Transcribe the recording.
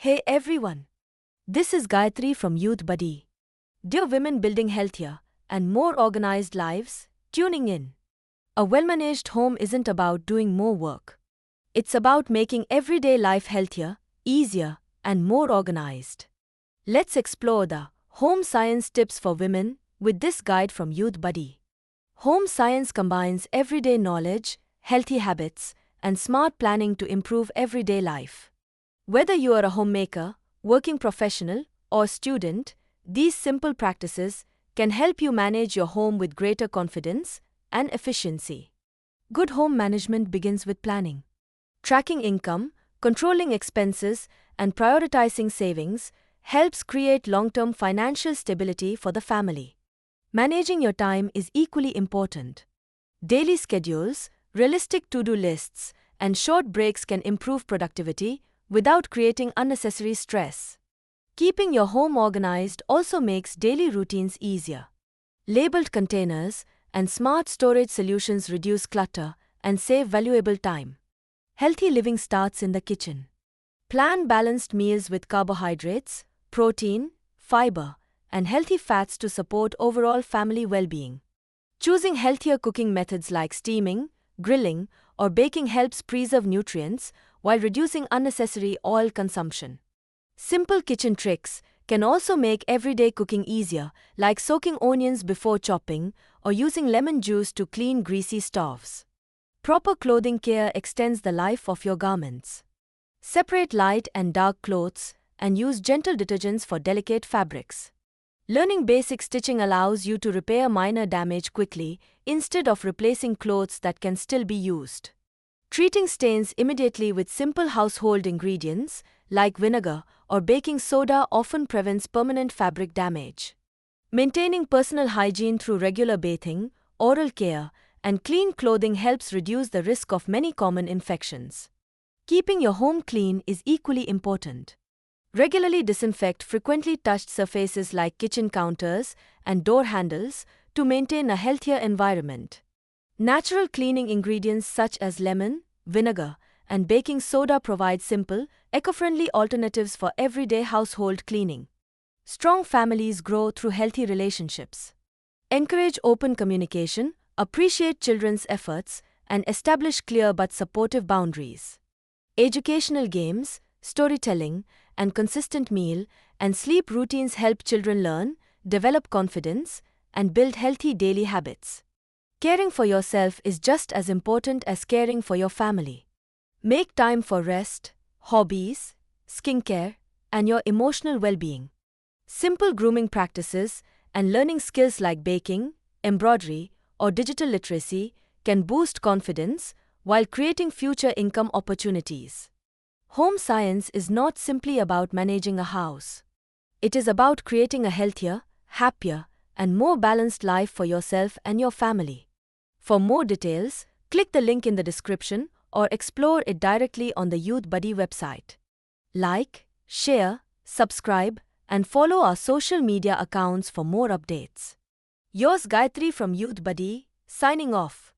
Hey everyone, this is Gayatri from Youthbuddy. Dear women building healthier and more organized lives, tuning in. A well-managed home isn't about doing more work. It's about making everyday life healthier, easier, and more organized. Let's explore the home science tips for women with this guide from Youthbuddy. Home science combines everyday knowledge, healthy habits, and smart planning to improve everyday life. Whether you are a homemaker, working professional, or student, these simple practices can help you manage your home with greater confidence and efficiency. Good home management begins with planning. Tracking income, controlling expenses, and prioritizing savings helps create long-term financial stability for the family. Managing your time is equally important. Daily schedules, realistic to-do lists, and short breaks can improve productivity without creating unnecessary stress. Keeping your home organized also makes daily routines easier. Labeled containers and smart storage solutions reduce clutter and save valuable time. Healthy living starts in the kitchen. Plan balanced meals with carbohydrates, protein, fiber, and healthy fats to support overall family well-being. Choosing healthier cooking methods like steaming, grilling, or baking helps preserve nutrients while reducing unnecessary oil consumption. Simple kitchen tricks can also make everyday cooking easier, like soaking onions before chopping or using lemon juice to clean greasy stoves. Proper clothing care extends the life of your garments. Separate light and dark clothes and use gentle detergents for delicate fabrics. Learning basic stitching allows you to repair minor damage quickly instead of replacing clothes that can still be used. Treating stains immediately with simple household ingredients like vinegar or baking soda often prevents permanent fabric damage. Maintaining personal hygiene through regular bathing, oral care, and clean clothing helps reduce the risk of many common infections. Keeping your home clean is equally important. Regularly disinfect frequently touched surfaces like kitchen counters and door handles to maintain a healthier environment. Natural cleaning ingredients such as lemon, vinegar, and baking soda provide simple, eco-friendly alternatives for everyday household cleaning. Strong families grow through healthy relationships. Encourage open communication, appreciate children's efforts, and establish clear but supportive boundaries. Educational games, storytelling, and consistent meal and sleep routines help children learn, develop confidence, and build healthy daily habits. Caring for yourself is just as important as caring for your family. Make time for rest, hobbies, skincare, and your emotional well-being. Simple grooming practices and learning skills like baking, embroidery, or digital literacy can boost confidence while creating future income opportunities. Home science is not simply about managing a house. It is about creating a healthier, happier, and more balanced life for yourself and your family. For more details, click the link in the description or explore it directly on the Youthbuddy website. Like, share, subscribe, and follow our social media accounts for more updates. Yours Gayatri from Youthbuddy, signing off.